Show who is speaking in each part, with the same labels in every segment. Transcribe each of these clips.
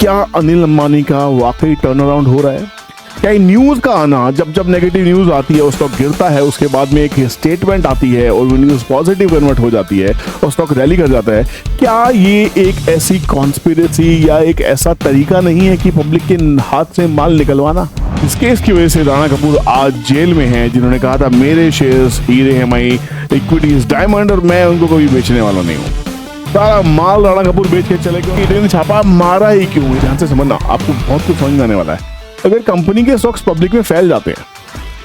Speaker 1: क्या अनिल अंबानी का वाकई टर्न अराउंड हो रहा है? क्या न्यूज़ का आना, जब जब नेगेटिव न्यूज़ आती है और स्टॉक गिरता है, उसके बाद में एक स्टेटमेंट आती है और वो न्यूज़ पॉजिटिव कन्वर्ट हो जाती है और स्टॉक रैली कर जाता है, क्या ये एक ऐसी कॉन्स्पिरेसी या एक ऐसा तरीका नहीं है कि पब्लिक के हाथ से माल निकलवाना? इस केस की वजह से राणा कपूर आज जेल में हैं, जिन्होंने कहा था मेरे शेयर्स हीरे हैं, माई इक्विटीज डायमंड, और मैं उनको कभी बेचने वाला नहीं हूँ। सारा माल राणा कपूर बेच के चले गए। ईडी ने छापा मारा ही क्यों? ध्यान से समझना, आपको बहुत कुछ समझ में आने वाला है। अगर कंपनी के स्टॉक्स पब्लिक में फैल जाते हैं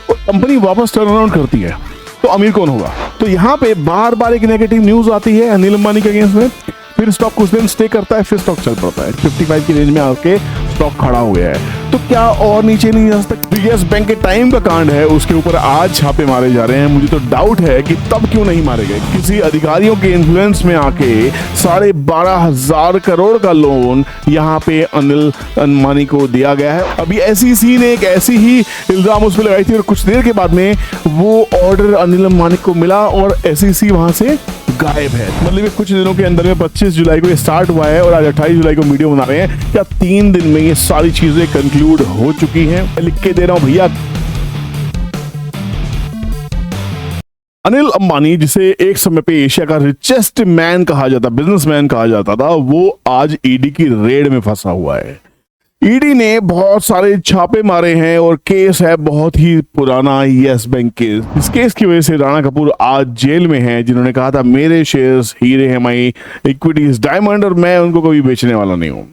Speaker 1: और कंपनी वापस टर्न अराउंड करती है तो अमीर कौन होगा? तो यहाँ पे बार बार एक नेगेटिव न्यूज आती है अनिल अंबानी के अगेंस्ट में, फिर स्टॉक कुछ दिन स्टे करता है, फिर स्टॉक चल पड़ता है 55 की रेंज में आके स्टॉक खड़ा हो गया है। तो क्या और नीचे नहीं जा सकता? यस बैंक के टाइम का कांड है, उसके ऊपर आज छापे मारे जा रहे हैं। मुझे तो डाउट है कि तब क्यों नहीं मारे गए। किसी अधिकारियों के इन्फ्लुएंस में आके 12,500 करोड़ का लोन यहाँ पे अनिल अंबानी को दिया गया है। अभी SEC ने एक ऐसी ही इल्जाम उस पर लगाई थी और कुछ देर के बाद में वो ऑर्डर अनिल अंबानी को मिला और SEC वहां से गायब है। मतलब कुछ दिनों के अंदर में 25 जुलाई को ये स्टार्ट हुआ है और आज 28 जुलाई को वीडियो बना रहे हैं। क्या 3 दिन में ये सारी चीजें कंक्लूड हो चुकी हैं? लिख के दे रहा हूं भैया। अनिल अंबानी, जिसे एक समय पे एशिया का रिचेस्ट मैन कहा जाता, बिजनेसमैन कहा जाता था, वो आज ईडी की रेड में फंसा हुआ है। ईडी ने बहुत सारे छापे मारे हैं और केस है बहुत ही पुराना, यस बैंक केस। इस केस की वजह से राणा कपूर आज जेल में हैं, जिन्होंने कहा था मेरे शेयर्स हीरे हैं, माई इक्विटीज डायमंड, और मैं उनको कभी बेचने वाला नहीं हूं।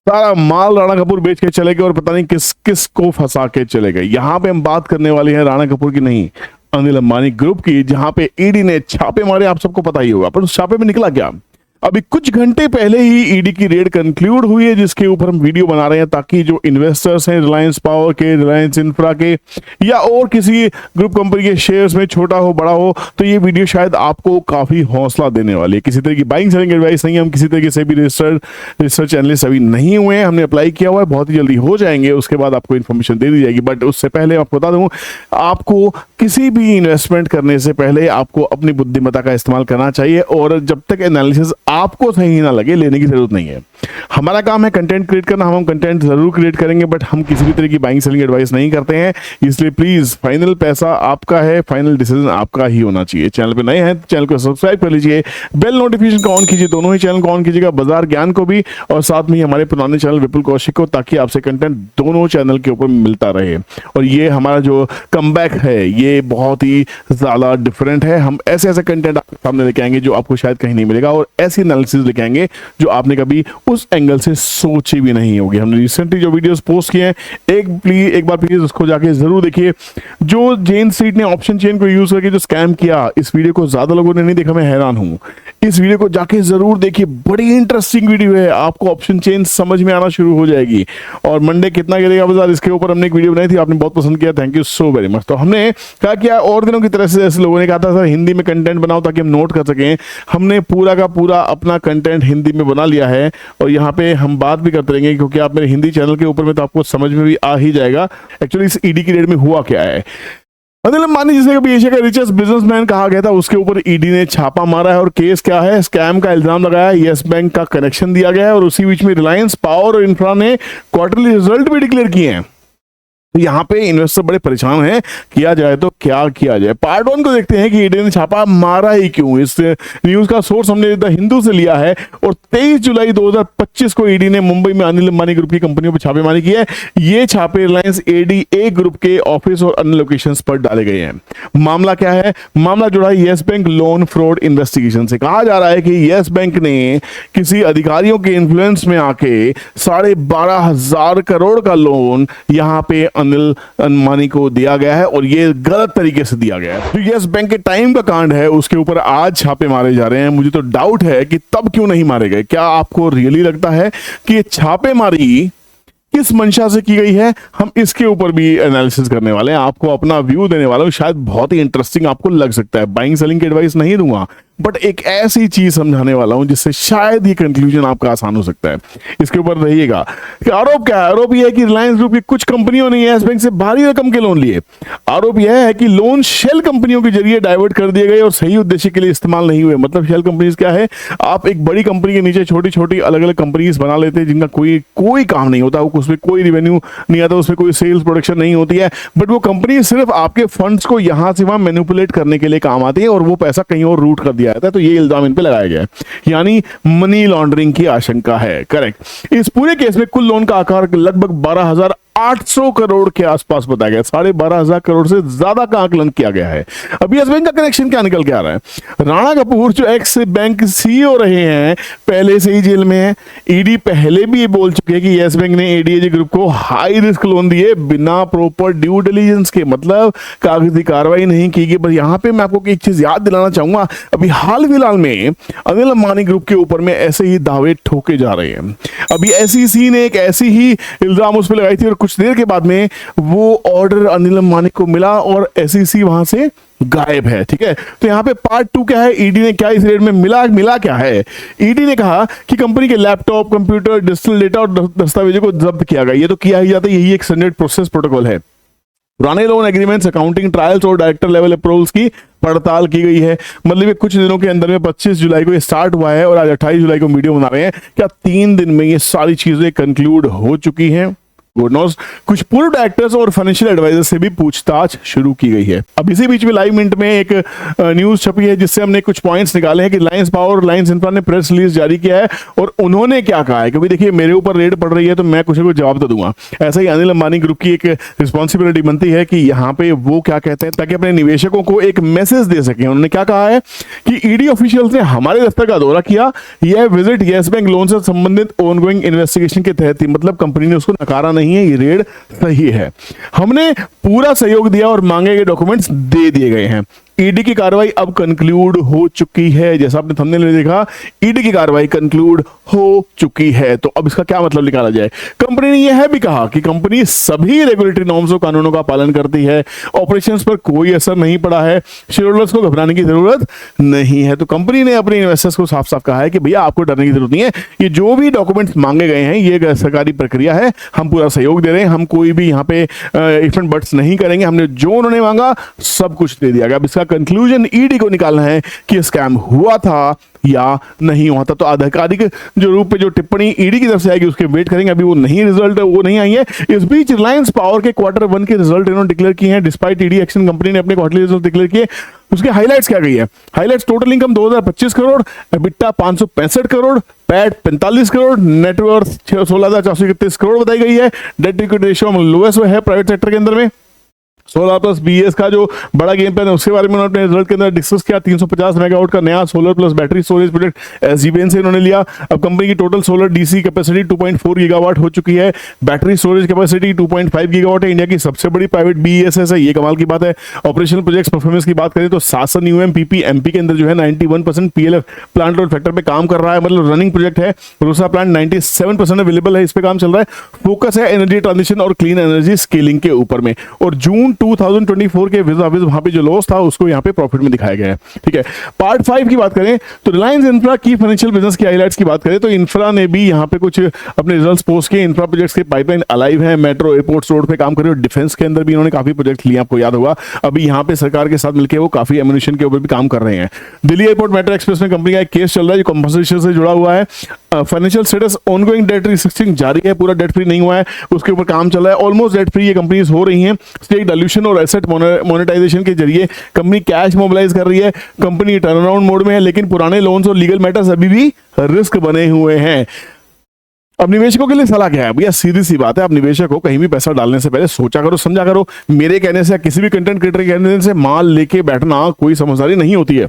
Speaker 1: सारा माल राणा कपूर बेच के चले गए और पता नहीं किस किस को फंसा के चले गए। यहाँ पे हम बात करने वाले हैं राणा कपूर की नहीं, अनिल अंबानी ग्रुप की, जहां पे ईडी ने छापे मारे। आप सबको पता ही होगा, पर उस छापे में निकला क्या? अभी कुछ घंटे पहले ही ईडी की रेड कंक्लूड हुई है, जिसके ऊपर हम वीडियो बना रहे हैं ताकि जो इन्वेस्टर्स हैं रिलायंस पावर के, रिलायंस इंफ्रा के या और किसी ग्रुप कंपनी के शेयर्स में, छोटा हो बड़ा हो, तो ये वीडियो शायद आपको काफी हौसला देने वाली है। किसी तरह की बाइंग सेलिंग एडवाइस नहीं है, हम किसी तरीके से भी रिसर्च एनालिस्ट अभी नहीं हुए हैं, हमने अप्लाई किया हुआ है, बहुत ही जल्दी हो जाएंगे, उसके बाद आपको इन्फॉर्मेशन दे दी जाएगी। बट उससे पहले आपको बता दूं, आपको किसी भी इन्वेस्टमेंट करने से पहले आपको अपनी बुद्धिमत्ता का इस्तेमाल करना चाहिए, और जब तक एनालिसिस आपको सही ना लगे लेने की जरूरत नहीं है। हमारा काम है कंटेंट क्रिएट करना, हम कंटेंट जरूर क्रिएट करेंगे, बट हम किसी भी तरह की बाइंग सेलिंग एडवाइस नहीं करते हैं। इसलिए प्लीज फाइनल पैसा आपका है, फाइनल डिसीजन आपका ही होना चाहिए। चैनल पे नए हैं तो चैनल को सब्सक्राइब कर लीजिए, बेल नोटिफिकेशन को ऑन कीजिए, दोनों ही चैनल को ऑन कीजिएगा, बाजार ज्ञान को भी और साथ में ही हमारे पुराने चैनल विपुल कौशिक को, ताकि आपसे कंटेंट दोनों चैनल के ऊपर मिलता रहे। और ये हमारा जो कमबैक है ये बहुत ही ज्यादा डिफरेंट है। हम ऐसे ऐसे कंटेंट आपके सामने लेके आएंगे जो आपको शायद कहीं नहीं मिलेगा, और ऐसी एनालिसिस लेके आएंगे जो आपने कभी उस एंगल से सोची भी नहीं होगी। हमने रिसेंटली जो वीडियोस पोस्ट किए हैं, एक बार प्लीज उसको जाके जरूर देखिए। जो जेन स्ट्रीट ने ऑप्शन चेन को यूज करके जो स्कैम किया, इस वीडियो को ज्यादा लोगों ने नहीं देखा, मैं हैरान हूं। इस वीडियो को जाके जरूर देखिए, बड़ी इंटरेस्टिंग वीडियो है, आपको ऑप्शन चेन समझ में आना शुरू हो जाएगी। और मंडे कितना गिरेगा बाजार, इसके ऊपर हमने एक वीडियो बनाई थी, आपने बहुत पसंद किया, thank you so very much. तो हमने क्या किया, और दिनों की तरह से जैसे लोगों ने कहा था सर हिंदी में कंटेंट बनाओ ताकि हम नोट कर सकें, हमने पूरा का पूरा अपना कंटेंट हिंदी में बना लिया है, और यहाँ पे हम बात भी करते रहेंगे, क्योंकि आप मेरे हिंदी चैनल के ऊपर में तो आपको समझ में भी आ ही जाएगा एक्चुअली इस ईडी की रेड में हुआ क्या है। अनिल अंबानी, जिसे कभी एशिया का रिचेस्ट बिजनेसमैन कहा गया था, उसके ऊपर ईडी ने छापा मारा है और केस क्या है, स्कैम का इल्जाम लगाया है, यस बैंक का कनेक्शन दिया गया है, और उसी बीच में रिलायंस पावर और इंफ्रा ने क्वार्टरली रिजल्ट भी डिक्लेयर किए हैं। तो यहाँ पे इन्वेस्टर बड़े परेशान हैं, किया जाए तो क्या किया जाए। पार्ट 1 को देखते हैं कि ईडी ने छापा मारा ही क्यों। इस न्यूज का सोर्स हमने द हिंदू से लिया है, और 23 जुलाई 2025 को ईडी ने मुंबई में अनिल अंबानी ग्रुप की कंपनियों पर छापेमारी की है। ये छापे रिलायंस ADA ग्रुप के ऑफिस और अन्य लोकेशंस पर डाले गए हैं। मामला क्या है? मामला जुड़ा है yes bank loan fraud investigation से। कहा जा रहा है कि यस बैंक ने किसी अधिकारियों के इन्फ्लुएंस में आके 12,500 करोड़ का लोन यहाँ पे अनिल अंबानी को दिया गया है, और ये गलत तरीके से दिया गया है। तो यस बैंक के टाइम का कांड है, उसके ऊपर आज छापे मारे जा रहे हैं। मुझे तो डाउट है कि तब क्यों नहीं मारे गए। क्या आपको रियली लगता है कि ये छापेमारी किस मंशा से की गई है? हम इसके ऊपर भी एनालिसिस करने वाले हैं, आपको अपना व्यू देने वाला हूं, शायद बहुत ही इंटरेस्टिंग आपको लग सकता है। बाइंग सेलिंग की एडवाइस नहीं दूंगा, बट एक ऐसी चीज समझाने वाला हूं जिससे शायद ये कंक्लूजन आपका आसान हो सकता है। इसके ऊपर रहिएगा कि आरोप क्या है। आरोप यह है कि रिलायंस ग्रुप की कुछ कंपनियों ने यस बैंक से भारी रकम के लोन लिए। आरोप यह है कि लोन शेल कंपनियों के जरिए डाइवर्ट कर दिए गए और सही उद्देश्य के लिए इस्तेमाल नहीं हुए। मतलब शेल कंपनीज क्या है, आप एक बड़ी कंपनी के नीचे छोटी छोटी अलग अलग कंपनीज बना लेते हैं जिनका कोई काम नहीं होता, उसमें कोई रिवेन्यू नहीं आता, उसमें कोई सेल्स प्रोडक्शन नहीं होती है, बट वो कंपनी सिर्फ आपके फंड्स को यहां से वहां मैनिपुलेट करने के लिए काम आती है और वो पैसा कहीं और रूट कर दिया जाता है। तो ये इल्जाम इन पे लगाया गया है, यानी मनी लॉन्ड्रिंग की आशंका है। करेक्ट। इस पूरे केस में कुल लोन का आकार लगभग 12,800 करोड़ के आसपास बताया गया। 12,500 करोड़ से ज्यादा का आकलन किया गया है। अब यस बैंक का कनेक्शन क्या निकल के आ रहा है? राणा कपूर जो एक्स बैंक सीईओ रहे हैं, पहले से ही जेल में है। ईडी पहले भी ये बोल चुके हैं कि यस बैंक ने एडीएजी ग्रुप को हाई रिस्क लोन दिए बिना प्रॉपर ड्यू डिलीजेंस के, मतलब कागजी कार्रवाई नहीं की गई। बस यहां पे मैं आपको एक चीज याद दिलाना चाहूंगा, अभी हाल फिलहाल में अनिल अंबानी ग्रुप के ऊपर में ऐसे ही दावे ठोके जा रहे हैं। अभी एसईसी ने एक ऐसी ही इल्जाम उस पर लगाई थी और कुछ देर के बाद में वो ऑर्डर अनिल अंबानी को मिला और एसईसी वहां से गायब है। ठीक है, तो यहां पे पार्ट 2 क्या है, ईडी ने क्या इस रेड में मिला क्या है? ईडी ने कहा कि कंपनी के लैपटॉप, कंप्यूटर, डिजिटल डेटा और दस्तावेजों को जब्त किया गया। ये तो किया ही जाता है, यही एक स्टैंडर्ड प्रोसेस प्रोटोकॉल है। पुराने लोन एग्रीमेंट्स, अकाउंटिंग ट्रायल्स और डायरेक्टर लेवल अप्रूवल्स की पड़ताल की गई है। मतलब ये कुछ दिनों के अंदर में 25 जुलाई को ये स्टार्ट हुआ है और आज 28 जुलाई को वीडियो बना रहे हैं। क्या 3 दिन में ये सारी चीजें कंक्लूड हो चुकी हैं? गुड न्यूज़, कुछ पूर्व डायरेक्टर्स और फाइनेंशियल एडवाइजर से भी पूछताछ शुरू की गई है। अब इसी बीच में लाइव मिनट में एक न्यूज छपी है जिससे हमने कुछ पॉइंट्स निकाले हैं कि रिलायंस पावर, रिलायंस इंफ्रा ने प्रेस रिलीज जारी किया है और उन्होंने क्या कहा है। क्योंकि देखिए मेरे ऊपर रेड पड़ रही है तो मैं कुछ ना कुछ जवाब तो दूंगा। ऐसा ही अनिल अंबानी ग्रुप की एक रिस्पॉन्सिबिलिटी बनती है कि यहाँ पे वो क्या कहते हैं ताकि अपने निवेशकों को एक मैसेज दे सके। उन्होंने क्या कहा है कि ईडी ऑफिशियल्स ने हमारे दफ्तर का दौरा किया, यह विजिट यस बैंक लोन से संबंधित ऑनगोइंग इन्वेस्टिगेशन के तहत थी। मतलब कंपनी ने उसको नकारा नहीं है, ये रेड सही है। हमने पूरा सहयोग दिया और मांगे गए डॉक्यूमेंट्स दे दिए गए हैं। ईडी की कार्रवाई अब कंक्लूड हो चुकी है। जैसा आपने थंबनेल में देखा, ईडी की कार्रवाई कंक्लूड हो चुकी है। तो अब इसका क्या मतलब निकाला जाए? कंपनी ने यह भी कहा कि कंपनी सभी रेगुलेटरी नॉर्म्स और कानूनों का पालन करती है, ऑपरेशंस पर कोई असर नहीं पड़ा है, शेयर होल्डर्स को घबराने की जरूरत नहीं है। तो कंपनी ने अपने इन्वेस्टर्स को साफ साफ कहा है कि भैया आपको डरने की जरूरत नहीं है, ये जो भी डॉक्यूमेंट्स मांगे गए हैं ये सरकारी प्रक्रिया है, हम पूरा सहयोग दे रहे हैं, हम कोई भी यहाँ पे इफ एंड बट्स नहीं करेंगे, हमने जो उन्होंने मांगा सब कुछ दे दिया गया। अब इसका कंक्लूजन ईडी को निकालना है कि स्कैम हुआ था या नहीं हुआ था। तो आधिकारिक जो रूप पे जो टिप्पणी ईडी की तरफ से आएगी उसके वेट करेंगे। अभी वो नहीं रिजल्ट वो नहीं आई है। इस बीच रिलायंस पावर के क्वार्टर 1 के रिजल्ट इन्होंने डिक्लेयर किए हैं। डिस्पाइट ईडी एक्शन, कंपनी ने अपने क्वार्टरली रिजल्ट डिक्लेयर किए। उसके हाइलाइट्स क्या गई है? Highlights: total income 2025 crore, EBITDA 565 crore, PAT 45 crore, net worth 16,431 crore बताई गई है। डेट इक्विटी रेशियो लोएस्ट है प्राइवेट सेक्टर के अंदर में। सोलर प्लस बीएस का जो बड़ा गेम प्लान है उसके बारे में उन्होंने अपने रिजल्ट के अंदर डिस्कस किया। 350 मेगावाट का नया solar plus battery storage project SGVN से इन्होंने लिया। अब कंपनी की total solar DC capacity 2.4 gigawatt हो चुकी है। बैटरी स्टोरेज कैपेसिटी 2.5 गीगावाट है। इंडिया की सबसे बड़ी प्राइवेट बीएसएस है, ये कमाल की बात है। ऑपरेशनल प्रोजेक्ट्स परफॉर्मेंस की बात करें तो सासन यूएमपीपी एमपी के अंदर जो है 91% पीएलएफ प्लांट लोड फैक्टर पे काम कर रहा है, मतलब रनिंग प्रोजेक्ट है। रूसा प्लांट 97% अवेलेबल है, इस पे काम चल रहा है। फोकस है एनर्जी ट्रांजिशन और क्लीन एनर्जी स्केलिंग के ऊपर में। और जून 2024 के वहां पे जो लॉस था उसको यहाँ पे प्रॉफिट में दिखाया गया है। ठीक है, पार्ट 5 की बात करें तो रिलायंस इंफ्रा की फाइनेंशियल बिजनेस की हाइलाइट्स की बात करें तो इंफ्रा ने भी यहाँ पे कुछ अपने रिजल्ट्स पोस्ट किए। इंफ्रा प्रोजेक्ट्स के पाइपलाइन अलाइव है, मेट्रो एयरपोर्ट्स रोड पे काम कर रहे हो। डिफेंस के अंदर भी इन्होंने काफी प्रोजेक्ट लिए, आपको याद होगा। अभी यहाँ पे सरकार के साथ मिलकर वो काफी एम्युनिशन के ऊपर भी काम कर रहे हैं। दिल्ली एयरपोर्ट मेट्रो एक्सप्रेस में कंपनी का एक केस चल रहा है जो कंपनसेशन से जुड़ा हुआ है। Financial status ongoing debt restriction जारी है, पूरा डेट फ्री नहीं हुआ है, उसके ऊपर काम चल रहा है। ऑलमोस्ट डेट फ्री ये कंपनीज हो रही हैं। स्टेक डाइल्यूशन और एसेट मोनेटाइजेशन के जरिए कंपनी कैश मोबिलाइज कर रही है। कंपनी टर्नअराउंड मोड में है, लेकिन पुराने लोन्स और लीगल मैटर्स अभी भी रिस्क बने हुए हैं। अब निवेशकों के लिए सलाह क्या है भैया? सीधी सी बात है, अब निवेशक को कहीं भी पैसा डालने से पहले सोचा करो, समझा करो। मेरे कहने से, किसी भी कंटेंट क्रिएटर के कहने से माल लेके बैठना कोई समझदारी नहीं होती है।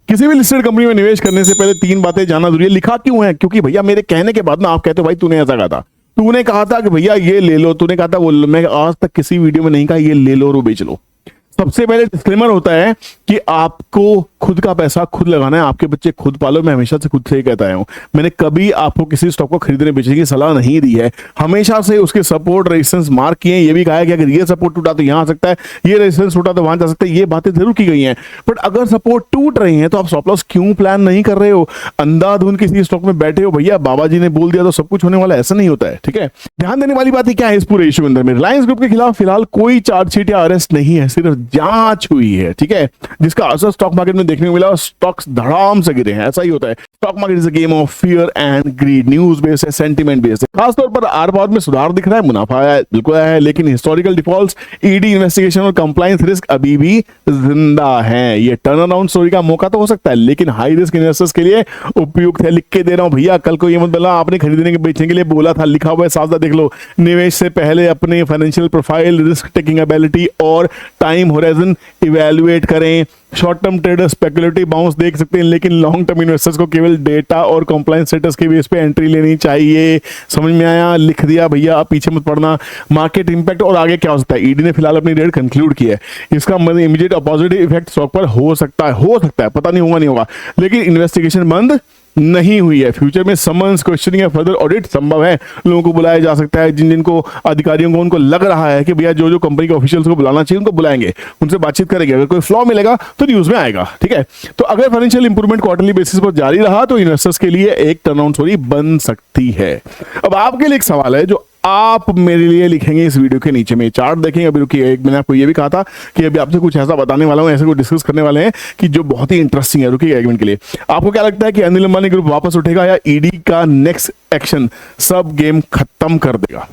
Speaker 1: किसी भी लिस्टेड कंपनी में निवेश करने से पहले 3 बातें जानना जरूरी है। लिखा क्यों है? क्योंकि भैया मेरे कहने के बाद ना आप कहते हो भाई तूने ऐसा कहा था, तूने कहा था कि भैया ये ले लो, तूने कहा था वो। मैं आज तक किसी वीडियो में नहीं कहा ये ले लो और बेच लो। सबसे पहले डिस्क्लेमर होता है कि आपको खुद का पैसा खुद लगाना है, आपके बच्चे खुद पालो। मैं हमेशा से खुद से ही कहता आया हूं, मैंने कभी आपको किसी स्टॉक को खरीदने बेचने की सलाह नहीं दी है। हमेशा से उसके सपोर्ट रेजिस्टेंस मार्क किए, ये भी कहा है कि अगर ये सपोर्ट टूटा तो यहां आ सकता है, ये रेजिस्टेंस टूटा तो वहां जा सकता है, ये बातें जरूर की गई हैं। बट अगर सपोर्ट टूट रही है तो आप स्टॉप लॉस क्यों प्लान नहीं कर रहे हो? अंधाधुंध किसी स्टॉक में बैठे हो, भैया बाबा जी ने बोल दिया तो सब कुछ होने वाला, ऐसा नहीं होता है। ठीक है, ध्यान देने वाली बात क्या है इस पूरे इशू अंदर में, रिलायंस ग्रुप के खिलाफ फिलहाल कोई चार्जशीट या अरेस्ट नहीं है, सिर्फ जांच हुई है। ठीक है, जिसका असर स्टॉक मार्केट में देखने को मिला और स्टॉक्स धड़ाम से गिरे हैं। ऐसा ही होता है, stock market is a game of fear and greed, news based है, सेंटीमेंट बेस्ड है। खासतौर पर आर पावर में सुधार दिख रहा है, मुनाफा आया है, बिल्कुल आया है, लेकिन हिस्टोरिकल डिफॉल्ट्स, ईडी इन्वेस्टिगेशन और कंप्लायंस रिस्क अभी भी जिंदा है। ये टर्न अराउंड स्टोरी का मौका तो हो सकता है, लेकिन हाई रिस्क इन्वेस्टर्स के लिए उपयुक्त है। लिख के दे रहा हूं भैया, कल को ये मत बोला आपने खरीदने के बेचने के लिए बोला था, लिखा हुआ है साफ साफ, देख लो। निवेश से पहले अपने financial profile, risk taking ability और टाइम होराइजन इवैल्यूएट करें। Short term trader speculative bounce देख सकते हैं, लेकिन लॉन्ग टर्म इन्वेस्टर्स को केवल डेटा और कंप्लायंस स्टेटस के बेस पे एंट्री लेनी चाहिए। समझ में आया? लिख दिया भैया, आप पीछे मत पड़ना। मार्केट इंपैक्ट और आगे क्या हो सकता है, ईडी ने फिलहाल अपनी रेड कंक्लूड की है, इसका मतलब इमीडिएट पॉजिटिव इफेक्ट स्टॉक पर हो सकता है, पता नहीं होगा नहीं होगा, लेकिन इन्वेस्टिगेशन बंद नहीं हुई है। फ्यूचर में समन्स, क्वेश्चनिंग या फर्दर ऑडिट संभव है। लोगों को बुलाया जा सकता है, जिन जिनको अधिकारियों को उनको लग रहा है कि भैया जो जो कंपनी के ऑफिशियल्स को बुलाना चाहिए उनको बुलाएंगे, उनसे बातचीत करेंगे। अगर कोई फ्लॉ मिलेगा तो न्यूज में आएगा। ठीक है, तो अगर फाइनेंशियल इंप्रूवमेंट क्वार्टरली बेसिस पर जारी रहा तो इन्वेस्टर्स के लिए एक टर्नआउट स्टोरी बन सकती है। अब आपके लिए एक सवाल है जो आप मेरे लिए लिखेंगे इस वीडियो के नीचे में, चार्ट देखेंगे। अभी रुकिए, एक मैंने आपको ये भी कहा था कि अभी आपसे कुछ ऐसा बताने वाला हूं, ऐसे कुछ डिस्कस करने वाले हैं कि जो बहुत ही इंटरेस्टिंग है। रुकिए एक मिनट के लिए। आपको क्या लगता है कि अनिल अंबानी ग्रुप वापस उठेगा या ईडी का नेक्स्ट एक्शन सब गेम खत्म कर देगा?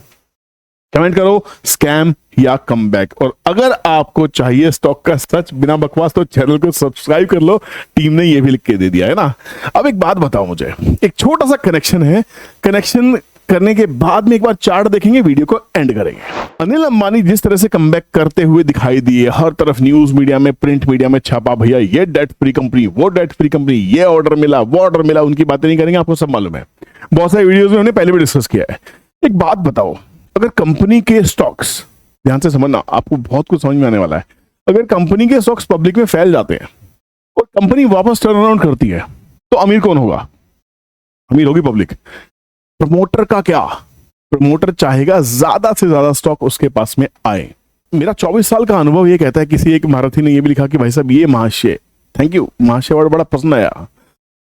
Speaker 1: कमेंट करो, स्कैम या कमबैक। और अगर आपको चाहिए स्टॉक का सच बिना बकवास तो चैनल को सब्सक्राइब कर लो, टीम ने ये भी लिख के दे दिया है ना। अब एक बात बताओ मुझे, एक छोटा सा कनेक्शन है, कनेक्शन करने के बाद में एक बार चार्ट देखेंगे, वीडियो को एंड करेंगे। अनिल अंबानी जिस तरह से कमबैक करते हुए दिखाई दिए, हर तरफ न्यूज मीडिया में, प्रिंट मीडिया में छापा, भैया ये डेट फ्री कंपनी, वो डेट फ्री कंपनी, ये ऑर्डर मिला, वो ऑर्डर मिला, उनकी बातें नहीं करेंगे, आपको सब मालूम है, बहुत सारे वीडियोस में हमने पहले भी डिस्कस किया है। एक बात बताओ, अगर कंपनी के स्टॉक्स, ध्यान से समझना, आपको बहुत कुछ समझ में आने वाला है, अगर कंपनी के स्टॉक्स पब्लिक में फैल जाते हैं और कंपनी वापस टर्न अराउंड करती है तो अमीर कौन होगा? अमीर होगी पब्लिक। प्रमोटर का क्या? प्रमोटर चाहेगा ज्यादा से ज्यादा स्टॉक उसके पास में आए। मेरा 24 साल का अनुभव ये कहता है, किसी एक महारथी ने ये भी लिखा कि भाई साहब ये महाशय, थैंक यू, महाशय वर्ड बड़ा पसंद आया।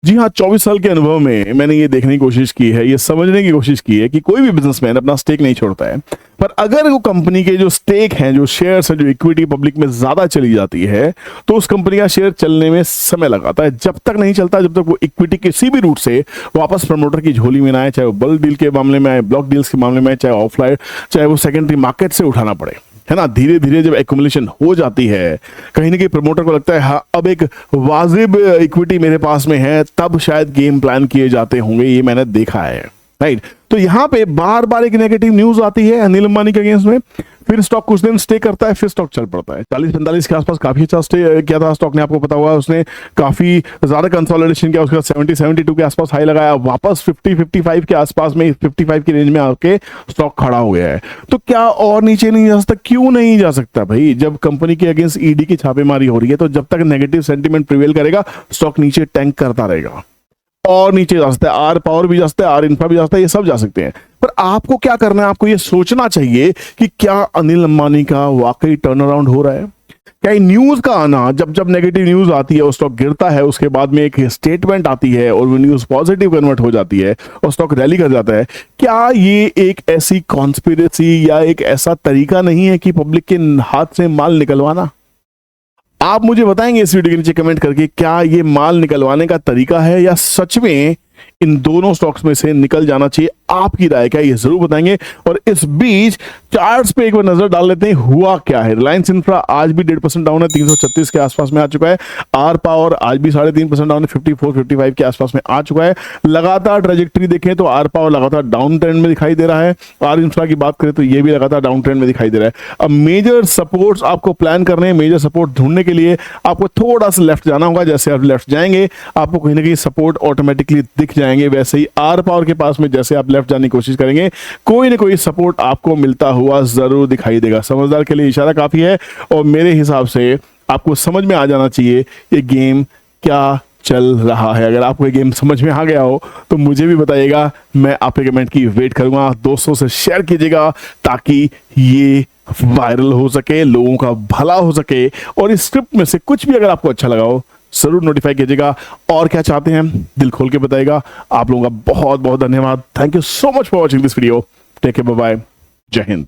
Speaker 1: जी हाँ, 24 साल के अनुभव में मैंने ये देखने की कोशिश की है, ये समझने की कोशिश की है कि कोई भी बिजनेसमैन अपना स्टेक नहीं छोड़ता है, पर अगर वो कंपनी के जो स्टेक हैं, जो शेयर्स हैं, जो इक्विटी पब्लिक में ज्यादा चली जाती है तो उस कंपनी का शेयर चलने में समय लगाता है। जब तक नहीं चलता, जब तक वो इक्विटी किसी भी रूट से वापस प्रमोटर की झोली में ना आए, चाहे वो बल्क डील के मामले में आए, ब्लॉक डील्स के मामले में, चाहे ऑफलाइन, चाहे वो सेकेंडरी मार्केट से उठाना पड़े, है ना। धीरे धीरे जब एक्युमुलेशन हो जाती है, कहीं ना कहीं प्रमोटर को लगता है हाँ अब एक वाजिब इक्विटी मेरे पास में है, तब शायद गेम प्लान किए जाते होंगे, ये मैंने देखा है, राइट। तो यहां पे बार बार एक नेगेटिव न्यूज आती है अनिल अंबानी के अगेंस्ट में, फिर स्टॉक कुछ दिन स्टे करता है, फिर स्टॉक चल पड़ता है। 40-45 के आसपास काफी अच्छा स्टे किया था स्टॉक ने, आपको पता हुआ, उसने काफी ज्यादा कंसोलिडेशन किया, उसके बाद 70-72 के आसपास हाई लगाया, वापस 50-55 के आसपास में, 55 की रेंज में आके स्टॉक खड़ा हो गया है। तो क्या और नीचे नहीं जा सकता? क्यों नहीं जा सकता भाई? जब कंपनी के अगेंस्ट ईडी की छापेमारी हो रही है तो जब तक नेगेटिव सेंटीमेंट प्रिवेल करेगा, स्टॉक नीचे टैंक करता रहेगा और नीचे जा सकता है। आर पावर भी जा सकता है, आर इंफ्रा भी जा सकता है, ये सब जा सकते हैं। पर आपको क्या करना है? आपको ये सोचना चाहिए कि क्या अनिल अंबानी का वाकई टर्न अराउंड हो रहा है? क्या न्यूज का आना, जब जब नेगेटिव न्यूज आती है और स्टॉक गिरता है, उसके बाद में एक स्टेटमेंट आती है और वो न्यूज पॉजिटिव कन्वर्ट हो जाती है और स्टॉक रैली कर जाता है, क्या ये एक ऐसी कॉन्स्पिरेसी या एक ऐसा तरीका नहीं है कि पब्लिक के हाथ से माल निकलवाना? आप मुझे बताएंगे इस वीडियो के नीचे कमेंट करके, क्या ये माल निकलवाने का तरीका है या सच में इन दोनों स्टॉक्स में से निकल जाना चाहिए? आपकी राय क्या है, ये जरूर बताएंगे। और इस बीच चार्ट्स पे एक बार नजर डाल लेते हैं, हुआ क्या है। रिलायंस इंफ्रा आज भी 1.5% डाउन है, 336 के आसपास में आ चुका है। आर पावर आज भी 3.5% डाउन है, 54-55 के आसपास में आ चुका है। लगातार ट्रेजेक्टरी देखें तो आर पावर लगातार डाउन ट्रेंड में दिखाई दे रहा है, आर इंफ्रा की बात करें तो ये भी लगातार डाउन ट्रेंड में दिखाई दे रहा है। अब मेजर सपोर्ट्स आपको प्लान करने हैं, मेजर सपोर्ट ढूंढने के लिए आपको थोड़ा सा लेफ्ट जाना होगा। जैसे आप लेफ्ट जाएंगे आपको कहीं ना कहीं सपोर्ट ऑटोमेटिकली दिख जाएंगे, वैसे ही आर पावर के पास में जैसे आप लेफ्ट जाने की कोशिश करेंगे कोई ना कोई सपोर्ट आपको मिलता हुआ जरूर दिखाई देगा। समझदार के लिए इशारा काफी है और मेरे हिसाब से आपको समझ में आ जाना चाहिए ये गेम क्या चल रहा है। अगर आपको ये गेम समझ में आ गया हो तो मुझे भी बताइएगा, मैं आपके कमेंट की वेट करूंगा। दोस्तों से शेयर कीजिएगा ताकि ये वायरल हो सके, लोगों का भला हो सके, और इस स्क्रिप्ट में से कुछ भी अगर आपको अच्छा लगा हो जरूर नोटिफाई कीजिएगा। और क्या चाहते हैं दिल खोल के बताइएगा। आप लोगों का बहुत बहुत धन्यवाद। Thank you so much for watching this video. Take care, bye bye, जय हिंद।